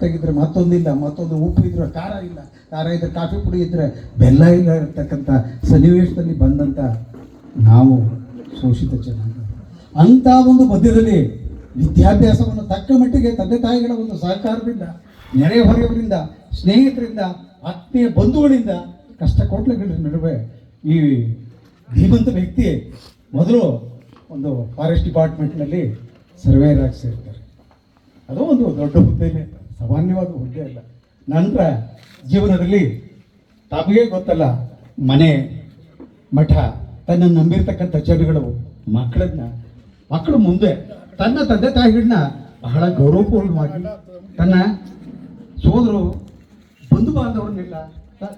ತೆಗಿದ್ರೆ ಮತ್ತೊಂದಿಲ್ಲ, ಮತ್ತೊಂದು ಉಪ್ಪು ಇದ್ರೆ ಖಾರ ಇಲ್ಲ, ಖಾರ ಇದ್ರೆ ಕಾಫಿ ಪುಡಿ ಇದ್ರೆ ಬೆಲ್ಲ ಇಲ್ಲ ಇರತಕ್ಕಂಥ ಸನ್ನಿವೇಶದಲ್ಲಿ ಬಂದಂಥ ನಾವು ಶೋಷಿತ ಜನಾಂಗ. ಅಂಥ ಒಂದು ಮಧ್ಯದಲ್ಲಿ ವಿದ್ಯಾಭ್ಯಾಸವನ್ನು ತಕ್ಕ ಮಟ್ಟಿಗೆ ತಂದೆ ತಾಯಿಗಳ ಒಂದು ಸಹಕಾರದಿಂದ, ನೆರೆಹೊರೆಯವರಿಂದ, ಸ್ನೇಹಿತರಿಂದ, ಆತ್ಮೀಯ ಬಂಧುಗಳಿಂದ, ಕಷ್ಟ ಕೋಟ್ಲಗಳ ನಡುವೆ ಈ ಧೀಮಂತ ವ್ಯಕ್ತಿ ಮೊದಲು ಒಂದು ಫಾರೆಸ್ಟ್ ಡಿಪಾರ್ಟ್ಮೆಂಟ್ನಲ್ಲಿ ಸರ್ವೇಯರ್ ಆಗಿ ಸೇರ್ತಾರೆ. ಅದು ಒಂದು ದೊಡ್ಡ ಹುದ್ದೆನೇ, ಸಾಮಾನ್ಯವಾದ ಹುದ್ದೆ ಅಲ್ಲ. ನಂತರ ಜೀವನದಲ್ಲಿ ತಮಗೆ ಗೊತ್ತಲ್ಲ, ಮನೆ ಮಠ, ತನ್ನ ನಂಬಿರ್ತಕ್ಕಂಥ ಜನಗಳು, ಮಕ್ಕಳು ಮುಂದೆ ತನ್ನ ತಂದೆ ತಾಯಿಗಳನ್ನ ಬಹಳ ಗೌರವಪೂರ್ಣವಾಗಿ, ತನ್ನ ಸೋದರು ಬಂಧು ಬಾಂಧವರನ್ನೆಲ್ಲ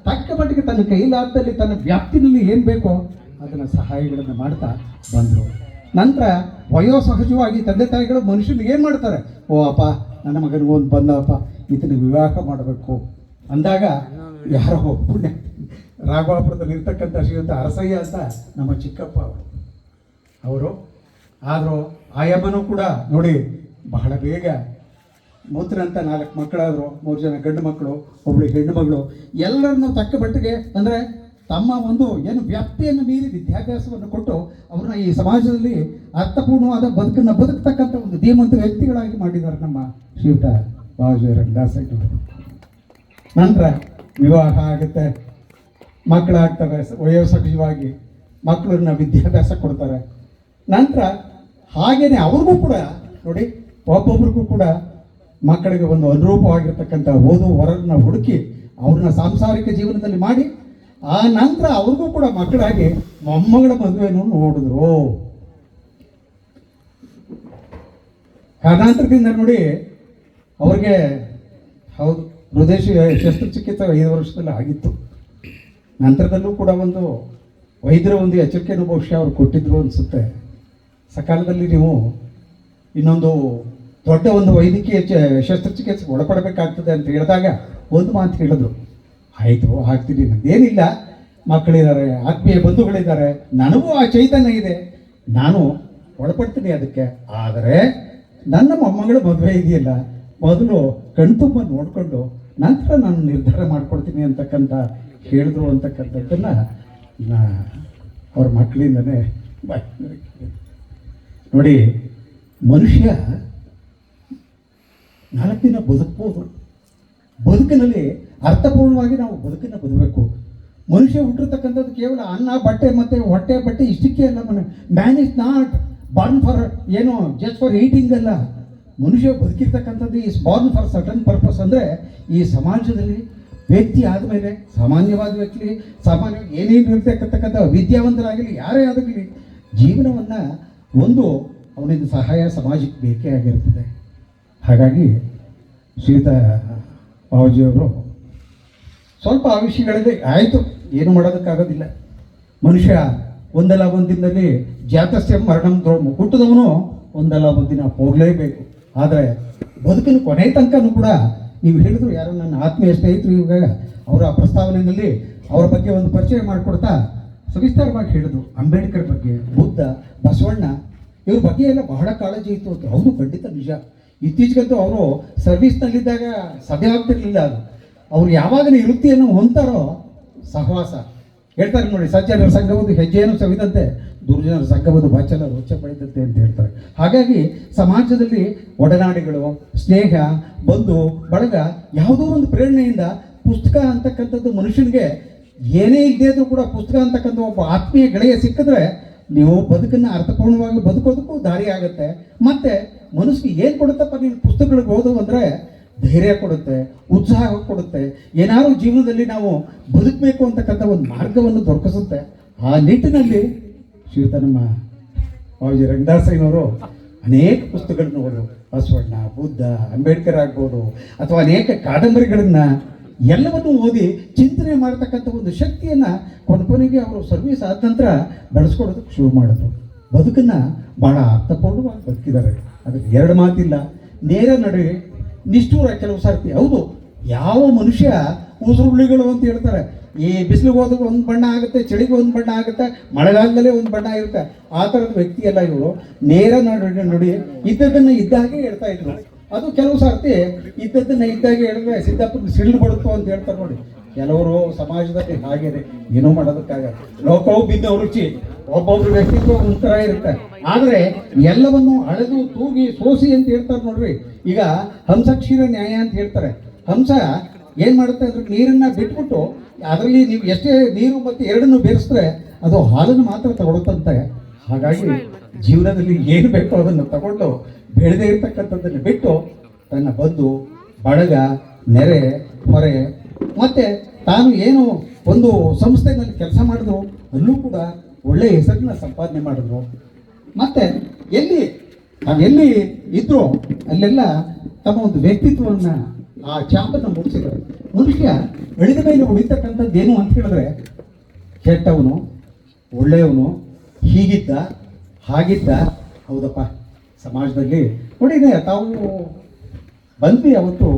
ತಕ್ಕ ಮಟ್ಟಿಗೆ ತನ್ನ ಕೈಲಾದಲ್ಲಿ ತನ್ನ ವ್ಯಾಪ್ತಿನಲ್ಲಿ ಏನು ಬೇಕೋ ಅದನ್ನು ಸಹಾಯಗಳನ್ನು ಮಾಡ್ತಾ ಬಂದರು. ನಂತರ ವಯೋಸಹಜವಾಗಿ ತಂದೆ ತಾಯಿಗಳು ಮನುಷ್ಯನಿಗೆ ಏನು ಮಾಡ್ತಾರೆ, ಓ ಅಪ್ಪ ನನ್ನ ಮಗನಿಗೆ ಒಂದು ಬಂದಪ್ಪ, ಈತನಿಗೆ ವಿವಾಹ ಮಾಡಬೇಕು ಅಂದಾಗ ಯಾರೋ ಪುಣ್ಯ ರಾಘವಾಪುರದಲ್ಲಿ ಇರ್ತಕ್ಕಂಥ ಶ್ರೀಯುತ ಅರಸಯ್ಯ ಅಂತ ನಮ್ಮ ಚಿಕ್ಕಪ್ಪ ಅವರು ಆದರೂ ಆಯಮ್ಮನೂ ಕೂಡ ನೋಡಿ ಬಹಳ ಬೇಗ ಮೂತ್ರನಂತ 4 ಮಕ್ಕಳಾದರು, 3 ಜನ ಗಂಡು ಮಕ್ಕಳು, ಒಬ್ಬಳು ಹೆಣ್ಣು ಮಗಳು, ಎಲ್ಲರನ್ನೂ ತಕ್ಕ ಮಟ್ಟಿಗೆ ಅಂದರೆ ತಮ್ಮ ಒಂದು ಏನು ವ್ಯಾಪ್ತಿಯನ್ನು ಮೀರಿ ವಿದ್ಯಾಭ್ಯಾಸವನ್ನು ಕೊಟ್ಟು ಅವ್ರನ್ನ ಈ ಸಮಾಜದಲ್ಲಿ ಅರ್ಥಪೂರ್ಣವಾದ ಬದುಕನ್ನು ಬದುಕ್ತಕ್ಕಂಥ ಒಂದು ಧೀಮಂತ ವ್ಯಕ್ತಿಗಳಾಗಿ ಮಾಡಿದ್ದಾರೆ ನಮ್ಮ ಶ್ರೀಯುತ ಬಾವಜಿ ರಂಗದಾಸಯ್ಯನವರು. ನಂತರ ವಿವಾಹ ಆಗುತ್ತೆ, ಮಕ್ಕಳಾಗ್ತವೆ, ವಯೋಸಹಜವಾಗಿ ಮಕ್ಕಳನ್ನ ವಿದ್ಯಾಭ್ಯಾಸ ಕೊಡ್ತಾರೆ. ನಂತರ ಹಾಗೇನೆ ಅವ್ರಿಗೂ ಕೂಡ ನೋಡಿ, ಒಬ್ಬೊಬ್ರಿಗೂ ಕೂಡ ಮಕ್ಕಳಿಗೆ ಒಂದು ಅನುರೂಪವಾಗಿರ್ತಕ್ಕಂಥ ಓದು ವರನ್ನ ಹುಡುಕಿ ಅವ್ರನ್ನ ಸಾಂಸಾರಿಕ ಜೀವನದಲ್ಲಿ ಮಾಡಿ ಆ ನಂತರ ಅವ್ರಿಗೂ ಕೂಡ ಮಕ್ಕಳಾಗಿ ಮೊಮ್ಮಗಳ ಮದುವೆಯನ್ನು ನೋಡಿದ್ರು. ಕಾರಣಾಂತರದಿಂದ ನೋಡಿ ಅವ್ರಿಗೆ ಹೌದು ಹೃದಯ ಶಸ್ತ್ರಚಿಕಿತ್ಸೆ 5 ವರ್ಷದಲ್ಲಿ ಆಗಿತ್ತು. ನಂತರದಲ್ಲೂ ಕೂಡ ಒಂದು ವೈದ್ಯರ ಒಂದು ಎಚ್ಚರಿಕೆಯನ್ನು ಬಹುಶಃ ಅವ್ರು ಕೊಟ್ಟಿದ್ರು ಅನಿಸುತ್ತೆ. ಸಕಾಲದಲ್ಲಿ ನೀವು ಇನ್ನೊಂದು ದೊಡ್ಡ ಒಂದು ವೈದ್ಯಕೀಯ ಶಸ್ತ್ರಚಿಕಿತ್ಸೆ ಒಳಪಡಬೇಕಾಗ್ತದೆ ಅಂತ ಹೇಳಿದಾಗ ಒಂದು ಮಾತು ಹೇಳಿದ್ರು, ಆಯಿತು ಹಾಕ್ತೀನಿ, ಏನಿಲ್ಲ, ಮಕ್ಕಳಿದ್ದಾರೆ, ಆತ್ಮೀಯ ಬಂಧುಗಳಿದ್ದಾರೆ, ನನಗೂ ಆ ಚೈತನ್ಯ ಇದೆ, ನಾನು ಒಳಪಡ್ತೀನಿ ಅದಕ್ಕೆ. ಆದರೆ ನನ್ನ ಮೊಮ್ಮಗಳ ಮದುವೆ ಇದೆಯಲ್ಲ, ಮೊದಲು ಕಣ್ತುಂಬ ನೋಡಿಕೊಂಡು ನಂತರ ನಾನು ನಿರ್ಧಾರ ಮಾಡ್ಕೊಡ್ತೀನಿ ಅಂತಕ್ಕಂಥ ಹೇಳಿದ್ರು ಅಂತಕ್ಕಂಥದ್ದನ್ನು ಅವ್ರ ಮಕ್ಕಳಿಂದನೇ ನೋಡಿ. ಮನುಷ್ಯ 4 ದಿನ ಬದುಕ್ಬೋದು, ಬದುಕಿನಲ್ಲಿ ಅರ್ಥಪೂರ್ಣವಾಗಿ ನಾವು ಬದುಕನ್ನು ಬದುಕಬೇಕು. ಮನುಷ್ಯ ಹುಟ್ಟಿರ್ತಕ್ಕಂಥದ್ದು ಕೇವಲ ಅನ್ನ ಬಟ್ಟೆ ಮತ್ತು ಹೊಟ್ಟೆ ಬಟ್ಟೆ ಇಷ್ಟಕ್ಕೆ ಅಲ್ಲ. Man is not born for ಏನು ಜಸ್ಟ್ ಫಾರ್ ಈಟಿಂಗ್ ಅಲ್ಲ. ಮನುಷ್ಯ ಬದುಕಿರ್ತಕ್ಕಂಥದ್ದು is born for certain purpose. ಅಂದರೆ ಈ ಸಮಾಜದಲ್ಲಿ ವ್ಯಕ್ತಿ ಆದಮೇಲೆ ಸಾಮಾನ್ಯವಾದ ವ್ಯಕ್ತಿ ಏನೇನು ಇರ್ತಕ್ಕಂಥ ವಿದ್ಯಾವಂತರಾಗಲಿ ಯಾರೇ ಆಗಲಿ ಜೀವನವನ್ನು ಒಂದು ಅವನಿಂದ ಸಹಾಯ ಸಮಾಜಕ್ಕೆ ಬೇಕೇ ಆಗಿರ್ತದೆ. ಹಾಗಾಗಿ ಶ್ರೀಯುತ ಬಾವಜಿಯವರು ಸ್ವಲ್ಪ ಆ ವಿಷಯಗಳಲ್ಲಿ ಆಯಿತು, ಏನು ಮಾಡೋದಕ್ಕಾಗೋದಿಲ್ಲ. ಮನುಷ್ಯ ಒಂದಲ್ಲ ಒಂದಿನಲ್ಲಿ ಜಾತಸ್ಯ ಮರಣಂ ದ್ರೋಮ, ಹುಟ್ಟಿದವನು ಒಂದಲ್ಲ ಒಂದಿನ ಹೋಗಲೇಬೇಕು. ಆದರೆ ಬದುಕಿನ ಕೊನೆ ತನಕನೂ ಕೂಡ ನೀವು ಹೇಳಿದ್ರು, ಯಾರೋ ನನ್ನ ಆತ್ಮೀಯ ಸ್ನೇಹಿತರು ಇವಾಗ ಅವರ ಪ್ರಸ್ತಾವನೆಯಲ್ಲಿ ಅವರ ಬಗ್ಗೆ ಒಂದು ಪರಿಚಯ ಮಾಡಿಕೊಡ್ತಾ ಸವಿಸ್ತಾರವಾಗಿ ಹೇಳಿದ್ರು. ಅಂಬೇಡ್ಕರ್ ಬಗ್ಗೆ, ಬುದ್ಧ, ಬಸವಣ್ಣ ಇವ್ರ ಬಗ್ಗೆ ಎಲ್ಲ ಬಹಳ ಕಾಳಜಿ ಇತ್ತು ಅಂತ. ಹೌದು, ಖಂಡಿತ ನಿಜ. ಇತ್ತೀಚೆಗಂತೂ ಅವರು ಸರ್ವಿಸ್ನಲ್ಲಿದ್ದಾಗ ಸಭೆ ಆಗ್ತಿರ್ಲಿಲ್ಲ. ಅದು ಅವ್ರು ಯಾವಾಗ ವೃತ್ತಿಯನ್ನು ಹೊಂತಾರೋ ಸಹವಾಸ ಹೇಳ್ತಾರೆ ನೋಡಿ, ಸಜ್ಜನರ ಸಂಘವೊಂದು ಹೆಜ್ಜೆಯನ್ನು ಸವಿದಂತೆ ದುರ್ಜನರ ಸಂಘವೊಂದು ವಾಚನ ರೋಚ ಪಡೆದಂತೆ ಅಂತ ಹೇಳ್ತಾರೆ. ಹಾಗಾಗಿ ಸಮಾಜದಲ್ಲಿ ಒಡನಾಡಿಗಳು, ಸ್ನೇಹ, ಬಂಧು ಬಳಗ ಯಾವುದೋ ಒಂದು ಪ್ರೇರಣೆಯಿಂದ ಪುಸ್ತಕ ಅಂತಕ್ಕಂಥದ್ದು ಮನುಷ್ಯನಿಗೆ ಏನೇ ಇಲ್ಲದೇ ಕೂಡ ಪುಸ್ತಕ ಅಂತಕ್ಕಂಥ ಒಬ್ಬ ಆತ್ಮೀಯ ಗೆಳೆಯ ಸಿಕ್ಕಿದ್ರೆ ನೀವು ಬದುಕನ್ನು ಅರ್ಥಪೂರ್ಣವಾಗಿ ಬದುಕೋದಕ್ಕೂ ದಾರಿ ಆಗುತ್ತೆ. ಮತ್ತು ಮನಸ್ಸಿಗೆ ಏನು ಕೊಡುತ್ತಪ್ಪ ನೀವು ಪುಸ್ತಕಗಳಿಗೆ ಓದು ಅಂದರೆ ಧೈರ್ಯ ಕೊಡುತ್ತೆ, ಉತ್ಸಾಹ ಕೊಡುತ್ತೆ, ಏನಾದರೂ ಜೀವನದಲ್ಲಿ ನಾವು ಬದುಕಬೇಕು ಅಂತಕ್ಕಂಥ ಒಂದು ಮಾರ್ಗವನ್ನು ದೊರಕಿಸುತ್ತೆ. ಆ ನಿಟ್ಟಿನಲ್ಲಿ ಶ್ರೀಯುತ ನಮ್ಮ ಬಾವಜಿ ರಂಗದಾಸಯ್ಯನವರು ಅನೇಕ ಪುಸ್ತಕಗಳನ್ನು ಓದು, ಬಸವಣ್ಣ, ಬುದ್ಧ, ಅಂಬೇಡ್ಕರ್ ಆಗ್ಬೋದು, ಅಥವಾ ಅನೇಕ ಕಾದಂಬರಿಗಳನ್ನು ಎಲ್ಲವನ್ನೂ ಓದಿ ಚಿಂತನೆ ಮಾಡತಕ್ಕಂಥ ಒಂದು ಶಕ್ತಿಯನ್ನು ಕೊನೆಗೆ ಅವರು ಸರ್ವಿಸ್ ಆದ ನಂತರ ಬೆಳೆಸ್ಕೊಡೋದಕ್ಕೆ ಶುರು ಮಾಡಿದ್ರು. ಬದುಕನ್ನು ಭಾಳ ಅರ್ಥಪೂರ್ಣವಾಗಿ ಬದುಕಿದ್ದಾರೆ. ಅದಕ್ಕೆ 2 ಮಾತಿಲ್ಲ. ನೇರ ನಡುವೆ ನಿಷ್ಠೂರ ಕೆಲವು ಸರ್ತಿ. ಹೌದು, ಯಾವ ಮನುಷ್ಯ ಉಸುರುಳಿಗಳು ಅಂತ ಹೇಳ್ತಾರೆ. ಈ ಬಿಸಿಲಿಗೆ ಹೋದಾಗ ಒಂದು ಬಣ್ಣ ಆಗುತ್ತೆ, ಚಳಿಗೆ ಒಂದು ಬಣ್ಣ ಆಗುತ್ತೆ, ಮಳೆಗಾಲದಲ್ಲೇ ಒಂದು ಬಣ್ಣ ಇರುತ್ತೆ. ಆ ಥರದ ವ್ಯಕ್ತಿ ಎಲ್ಲ ಇವರು ನೇರ ನೋಡಿ ಇದ್ದದನ್ನು ಇದ್ದಾಗೆ ಹೇಳ್ತಾ ಇದ್ರು. ಅದು ಕೆಲವು ಸರ್ತಿ ಇದ್ದದ್ದನ್ನ ಇದ್ದಾಗೆ ಹೇಳಿದ್ರೆ ಸಿದ್ದಾಪುರ ಸಿಡಿಲು ಬಡುತ್ತೋ ಅಂತ ಹೇಳ್ತಾರೆ ನೋಡಿ. ಕೆಲವರು ಸಮಾಜದಲ್ಲಿ ಹಾಗೇನೆ, ಏನೋ ಮಾಡೋದಕ್ಕಾಗಲ್ಲ. ಲೋಕವು ಬಿದ್ದವ ರುಚಿ, ಒಬ್ಬೊಬ್ರು ವ್ಯಕ್ತಿತ್ವ ಒಂಥರ ಇರುತ್ತೆ. ಆದರೆ ಎಲ್ಲವನ್ನು ಅಳೆದು ತೂಗಿ ಸೋಸಿ ಅಂತ ಹೇಳ್ತಾರೆ ನೋಡ್ರಿ. ಈಗ ಹಂಸ ಕ್ಷೀರ ನ್ಯಾಯ ಅಂತ ಹೇಳ್ತಾರೆ. ಹಂಸ ಏನ್ ಮಾಡುತ್ತೆ ಅಂದ್ರೆ ನೀರನ್ನ ಬಿಟ್ಬಿಟ್ಟು ಅದರಲ್ಲಿ ನೀವು ಎಷ್ಟೇ ನೀರು ಮತ್ತು ಎರಡನ್ನು ಬೇರಿಸಿದ್ರೆ ಅದು ಹಾಲನ್ನು ಮಾತ್ರ ತಗೊಳುತ್ತಂತೆ. ಹಾಗಾಗಿ ಜೀವನದಲ್ಲಿ ಏನು ಬೇಕೋ ಅದನ್ನು ತಗೊಂಡು ಬೆಳೆದೇ ಇರ್ತಕ್ಕಂಥದ್ದನ್ನು ಬಿಟ್ಟು ತನ್ನ ಬಂಧು ಬಳಗ, ನೆರೆ ಹೊರೆ, ಮತ್ತೆ ತಾನು ಏನು ಒಂದು ಸಂಸ್ಥೆಯಲ್ಲಿ ಕೆಲಸ ಮಾಡಿದ್ರು ಅಲ್ಲೂ ಕೂಡ ಒಳ್ಳೆಯ ಹೆಸರನ್ನ ಸಂಪಾದನೆ ಮಾಡಿದ್ರು. ಮತ್ತೆ ನಾವೆಲ್ಲಿ ಇದ್ರು ಅಲ್ಲೆಲ್ಲ ತಮ್ಮ ಒಂದು ವ್ಯಕ್ತಿತ್ವವನ್ನು ಆ ಚಾಪನ್ನು ಮುಗಿಸಿದ್ರು. ಮನುಷ್ಯ ಬೆಳೆದ ಮೇಲೆ ಉಳಿತಕ್ಕಂಥದ್ದು ಏನು ಅಂತ ಹೇಳಿದ್ರೆ, ಕೆಟ್ಟವನು ಒಳ್ಳೆಯವನು, ಹೀಗಿದ್ದ ಹಾಗಿದ್ದ. ಹೌದಪ್ಪ, ಸಮಾಜದಲ್ಲಿ ನೋಡಿದೆ ತಾವು ಬಂದ್ವಿ ಅವತ್ತು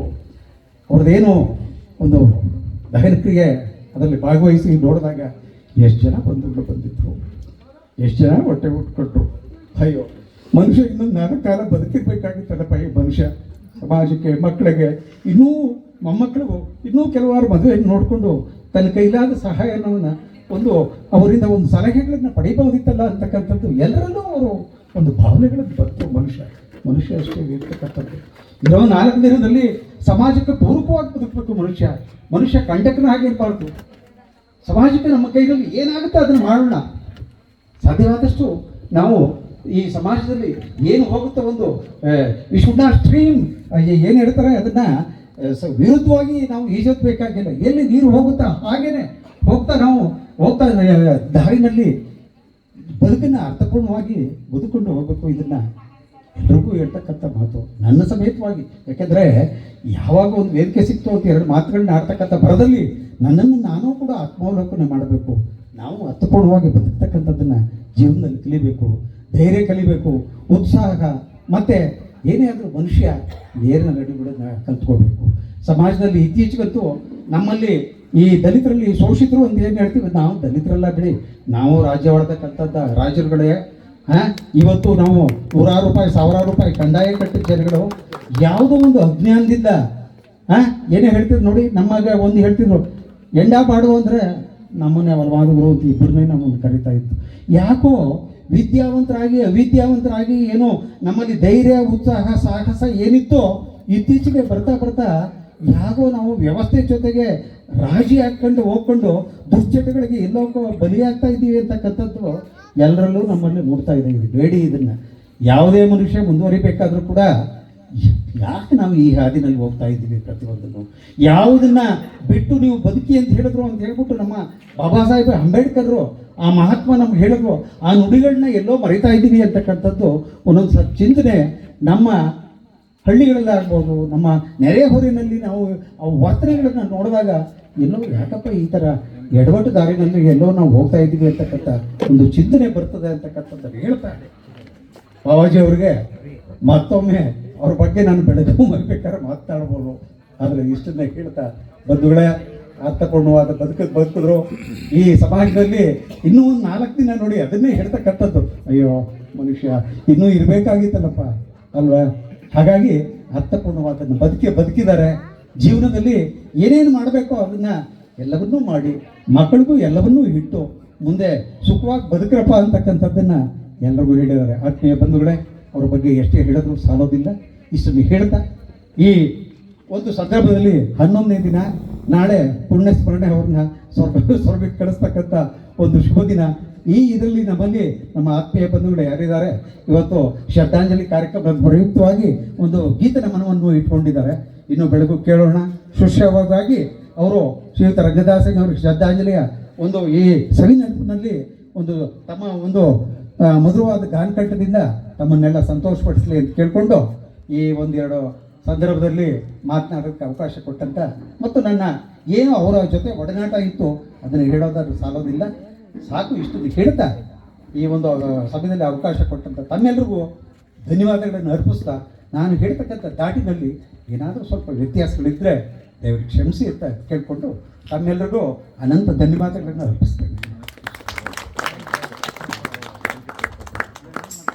ಅವ್ರದ್ದೇನು ಒಂದು ದಹನ ಕ್ರಿಯೆ ಅದರಲ್ಲಿ ಭಾಗವಹಿಸಿ ನೋಡಿದಾಗ ಎಷ್ಟು ಜನ ಬಂದಿದ್ರು, ಎಷ್ಟು ಜನ ಹೊಟ್ಟೆ ಉಟ್ಕೊಟ್ರು. ಅಯ್ಯೋ, ಮನುಷ್ಯ ಇನ್ನೊಂದು 4 ಕಾಲ ಬದುಕಿರ್ಬೇಕಾಗಿತ್ತಲ್ಲಪ್ಪ ಈ ಮನುಷ್ಯ. ಸಮಾಜಕ್ಕೆ, ಮಕ್ಕಳಿಗೆ, ಇನ್ನೂ ಮೊಮ್ಮಕ್ಕಳಿಗೂ ಇನ್ನೂ ಕೆಲವಾರು ಮದುವೆ ನೋಡಿಕೊಂಡು ತನ್ನ ಕೈಲಾದ ಸಹಾಯವನ್ನು ಅವರಿಂದ ಒಂದು ಸಲಹೆಗಳನ್ನು ಪಡಿಬಹುದಿತ್ತಲ್ಲ ಅಂತಕ್ಕಂಥದ್ದು ಎಲ್ಲರಲ್ಲೂ ಅವರು ಒಂದು ಭಾವನೆಗಳನ್ನು ಬಂತು. ಮನುಷ್ಯ ಅಷ್ಟೇ ಇರ್ತಕ್ಕಂಥದ್ದು. ಇರೋ 4 ದಿನದಲ್ಲಿ ಸಮಾಜಕ್ಕೆ ಪೂರಕವಾಗಿ ಬದುಕಬೇಕು. ಮನುಷ್ಯ ಕಂಡಕ್ಟರ್ ಆಗಿರಬಾರ್ದು. ಸಮಾಜಕ್ಕೆ ನಮ್ಮ ಕೈಯಲ್ಲಿ ಏನಾಗುತ್ತೆ ಅದನ್ನು ಮಾಡೋಣ. ಸಾಧ್ಯವಾದಷ್ಟು ನಾವು ಈ ಸಮಾಜದಲ್ಲಿ ಏನು ಹೋಗುತ್ತಾ ಒಂದು ವಿ ಶುಡ್ ನಾಟ್ ಸ್ಟ್ರೀಮ್ ಏನು ಹೇಳ್ತಾರೆ ಅದನ್ನು ವಿರುದ್ಧವಾಗಿ ನಾವು ಈಜೋದ್ಬೇಕಾಗಿಲ್ಲ. ಎಲ್ಲಿ ನೀರು ಹೋಗುತ್ತಾ ಹಾಗೇನೆ ಹೋಗ್ತಾ ದಾರಿನಲ್ಲಿ ಬದುಕನ್ನು ಅರ್ಥಪೂರ್ಣವಾಗಿ ಬದುಕೊಂಡು ಹೋಗಬೇಕು. ಇದನ್ನು ಎಲ್ರಿಗೂ ಹೇಳ್ತಕ್ಕಂಥ ಮಾತು, ನನ್ನ ಸಮೇತವಾಗಿ. ಯಾಕೆಂದರೆ ಯಾವಾಗ ಒಂದು ವೇದಿಕೆ ಸಿಕ್ತು ಅಂತ 2 ಮಾತುಗಳನ್ನ ಆಡ್ತಕ್ಕಂಥ ಬರದಲ್ಲಿ ನನ್ನನ್ನು ನಾನು ಕೂಡ ಆತ್ಮಾವಲೋಕನ ಮಾಡಬೇಕು. ನಾವು ಅರ್ಥಪೂರ್ಣವಾಗಿ ಬದುಕ್ತಕ್ಕಂಥದ್ದನ್ನು ಜೀವನದಲ್ಲಿ ಕಲಿಬೇಕು, ಧೈರ್ಯ ಕಲಿಬೇಕು, ಉತ್ಸಾಹ, ಮತ್ತು ಏನೇ ಆದರೂ ಮನುಷ್ಯ ನೇರಿನ ನಡುಗಳನ್ನು ಕಲ್ತ್ಕೋಬೇಕು. ಸಮಾಜದಲ್ಲಿ ಇತ್ತೀಚೆಗಂತೂ ನಮ್ಮಲ್ಲಿ ಈ ದಲಿತರಲ್ಲಿ ಶೋಷಿತರು ಅಂತ ಏನು ಹೇಳ್ತೀವಿ, ನಾವು ದಲಿತರಲ್ಲ ಬಿಡಿ, ನಾವು ರಾಜ್ಯ ಆಳ್ತಕ್ಕಂಥದ್ದ ರಾಜರುಗಳೇ. ಇವತ್ತು ನಾವು ₹100,000 ₹1,000 ಕಂದಾಯ ಕಟ್ಟಿದ ಜನಗಳು ಯಾವುದೋ ಒಂದು ಅಜ್ಞಾನದಿಂದ ಏನೇ ಹೇಳ್ತಿದ್ರು ನೋಡಿ. ನಮಗೆ ಒಂದು ಹೇಳ್ತಿದ್ರು, ಎಂಡ ಬಾಡು ಅಂದರೆ ನಮ್ಮನ್ನೇ ಅವಲವಾದವರು ಅಂತ ಇಬ್ಬರನ್ನೇ ನಮ್ಮನ್ನು ಕರಿತಾ ಇತ್ತು. ಯಾಕೋ ವಿದ್ಯಾವಂತರಾಗಿ ಅವಿದ್ಯಾವಂತರಾಗಿ ಏನೋ ನಮ್ಮಲ್ಲಿ ಧೈರ್ಯ, ಉತ್ಸಾಹ, ಸಾಹಸ ಏನಿತ್ತೋ ಇತ್ತೀಚೆಗೆ ಬರ್ತಾ ಯಾಕೋ ನಾವು ವ್ಯವಸ್ಥೆ ಜೊತೆಗೆ ರಾಜಿ ಹಾಕ್ಕೊಂಡು ಹೋಗ್ಕೊಂಡು ದುಶ್ಚಟಗಳಿಗೆ ಎಲ್ಲೋ ಬಲಿಯಾಗ್ತಾ ಇದ್ದೀವಿ ಅಂತಕ್ಕಂಥದ್ದು ಎಲ್ಲರಲ್ಲೂ ನಮ್ಮಲ್ಲಿ ನೋಡ್ತಾ ಇದ್ದೀವಿ. ಬೇಡಿ ಇದನ್ನು. ಯಾವುದೇ ಮನುಷ್ಯ ಮುಂದುವರಿಬೇಕಾದ್ರೂ ಕೂಡ ಯಾಕೆ ನಾವು ಈ ಹಾದಿನಲ್ಲಿ ಹೋಗ್ತಾ ಇದ್ದೀವಿ? ಪ್ರತಿಯೊಂದನ್ನು ಯಾವುದನ್ನ ಬಿಟ್ಟು ನೀವು ಬದುಕಿ ಅಂತ ಹೇಳಿದ್ರು ಅಂತ ಹೇಳ್ಬಿಟ್ಟು ನಮ್ಮ ಬಾಬಾ ಸಾಹೇಬ್ ಅಂಬೇಡ್ಕರ್ರು ಆ ಮಹಾತ್ಮ ನಮ್ಗೆ ಹೇಳಿದ್ರು. ಆ ನುಡಿಗಳನ್ನ ಎಲ್ಲೋ ಮರಿತಾ ಇದ್ದೀವಿ ಅಂತಕ್ಕಂಥದ್ದು ಒಂದೊಂದು ಸ್ವಲ್ಪ ಚಿಂತನೆ ನಮ್ಮ ಹಳ್ಳಿಗಳಲ್ಲಾಗ್ಬೋದು, ನಮ್ಮ ನೆರೆಹೊರೆಯಲ್ಲಿ ನಾವು ಆ ವರ್ತನೆಗಳನ್ನು ನೋಡಿದಾಗ ಎಲ್ಲೋ ಯಾಕಪ್ಪ ಈ ಥರ ಎಡವಟ್ಟು ದಾರಿನಲ್ಲಿ ಎಲ್ಲೋ ನಾವು ಹೋಗ್ತಾ ಇದ್ದೀವಿ ಅಂತಕ್ಕಂಥ ಒಂದು ಚಿಂತನೆ ಬರ್ತದೆ ಅಂತಕ್ಕಂಥದ್ದು ಹೇಳ್ತಾರೆ. ಬಾಬಾಜಿ ಅವ್ರಿಗೆ ಮತ್ತೊಮ್ಮೆ ಅವ್ರ ಬಗ್ಗೆ ನಾನು ಬೆಳೆದು ಮರಿಬೇಕಾದ್ರೆ ಮಾತನಾಡ್ಬೋದು. ಆದರೆ ಇಷ್ಟನ್ನೇ ಕೇಳ್ತಾ ಬಂಧುಗಳೇ, ಅರ್ಥಪೂರ್ಣವಾದ ಬದುಕಿದ್ರು ಈ ಸಮಾಜದಲ್ಲಿ ಇನ್ನೂ ಒಂದು 4 ದಿನ ನೋಡಿ ಅದನ್ನೇ ಹೇಳ್ತಕ್ಕಂಥದ್ದು. ಅಯ್ಯೋ, ಮನುಷ್ಯ ಇನ್ನೂ ಇರಬೇಕಾಗಿತ್ತಲ್ಲಪ್ಪ ಅಲ್ವಾ? ಹಾಗಾಗಿ ಅರ್ಥಪೂರ್ಣವಾದನ್ನು ಬದುಕಿದ್ದಾರೆ. ಜೀವನದಲ್ಲಿ ಏನೇನು ಮಾಡಬೇಕೋ ಅದನ್ನು ಎಲ್ಲವನ್ನೂ ಮಾಡಿ ಮಕ್ಕಳಿಗೂ ಎಲ್ಲವನ್ನೂ ಇಟ್ಟು ಮುಂದೆ ಸುಖವಾಗಿ ಬದುಕ್ರಪ್ಪ ಅಂತಕ್ಕಂಥದ್ದನ್ನು ಎಲ್ಲರಿಗೂ ಹೇಳಿದ್ದಾರೆ. ಆತ್ಮೀಯ ಬಂಧುಗಳೇ, ಅವ್ರ ಬಗ್ಗೆ ಎಷ್ಟೇ ಹೇಳಿದ್ರು ಸಾಲೋದಿಲ್ಲ. ಇಷ್ಟನ್ನು ಹೇಳ್ತಾ ಈ ಒಂದು ಸಂದರ್ಭದಲ್ಲಿ 11ನೇ ದಿನ ನಾಳೆ ಪುಣ್ಯ ಸ್ಮರಣೆ ಅವ್ರನ್ನ ಸ್ವರ್ಗಕ್ಕೆ ಕಳಿಸ್ತಕ್ಕಂಥ ಒಂದು ಶುಭ ದಿನ. ಈ ಇದರಲ್ಲಿ ನಮ್ಮಲ್ಲಿ ನಮ್ಮ ಆತ್ಮೀಯ ಬಂಧುಗಳು ಯಾರಿದ್ದಾರೆ ಇವತ್ತು ಶ್ರದ್ಧಾಂಜಲಿ ಕಾರ್ಯಕ್ರಮದ ಪ್ರಯುಕ್ತವಾಗಿ ಒಂದು ಗೀತ ನಮನವನ್ನು ಇಟ್ಕೊಂಡಿದ್ದಾರೆ. ಇನ್ನು ಬೆಳಗು ಕೇಳೋಣ. ಶುಶ್ರವಾಗಿ ಅವರು ಶ್ರೀಯುತ ರಂಗದಾಸಯ್ಯನವರು ಶ್ರದ್ಧಾಂಜಲಿಯ ಒಂದು ಈ ಸವಿ ನೆನಪಿನಲ್ಲಿ ಒಂದು ತಮ್ಮ ಒಂದು ಮಧುರವಾದ ಗಾನಕಂಠದಿಂದ ತಮ್ಮನ್ನೆಲ್ಲ ಸಂತೋಷಪಡಿಸಲಿ ಅಂತ ಕೇಳಿಕೊಂಡು ಈ 1-2 ಸಂದರ್ಭದಲ್ಲಿ ಮಾತನಾಡೋಕ್ಕೆ ಅವಕಾಶ ಕೊಟ್ಟಂತ ಮತ್ತು ನನ್ನ ಏನೋ ಅವರ ಜೊತೆ ಒಡನಾಟ ಇತ್ತು ಅದನ್ನು ಹೇಳೋದಾದ್ರೂ ಸಾಲೋದಿಲ್ಲ. ಸಾಕು, ಇಷ್ಟನ್ನು ಹೇಳ್ತಾ ಈ ಒಂದು ಸಮಯದಲ್ಲಿ ಅವಕಾಶ ಕೊಟ್ಟಂತ ತಮ್ಮೆಲ್ಲರಿಗೂ ಧನ್ಯವಾದಗಳನ್ನು ಅರ್ಪಿಸ್ತಾ, ನಾನು ಹೇಳ್ತಕ್ಕಂಥ ದಾಟಿನಲ್ಲಿ ಏನಾದರೂ ಸ್ವಲ್ಪ ವ್ಯತ್ಯಾಸಗಳಿದ್ದರೆ ದಯವಿಟ್ಟು ಕ್ಷಮಿಸಿ ಅಂತ ಕೇಳಿಕೊಂಡು ತಮ್ಮೆಲ್ಲರಿಗೂ ಅನಂತ ಧನ್ಯವಾದಗಳನ್ನು ಅರ್ಪಿಸ್ತೇನೆ.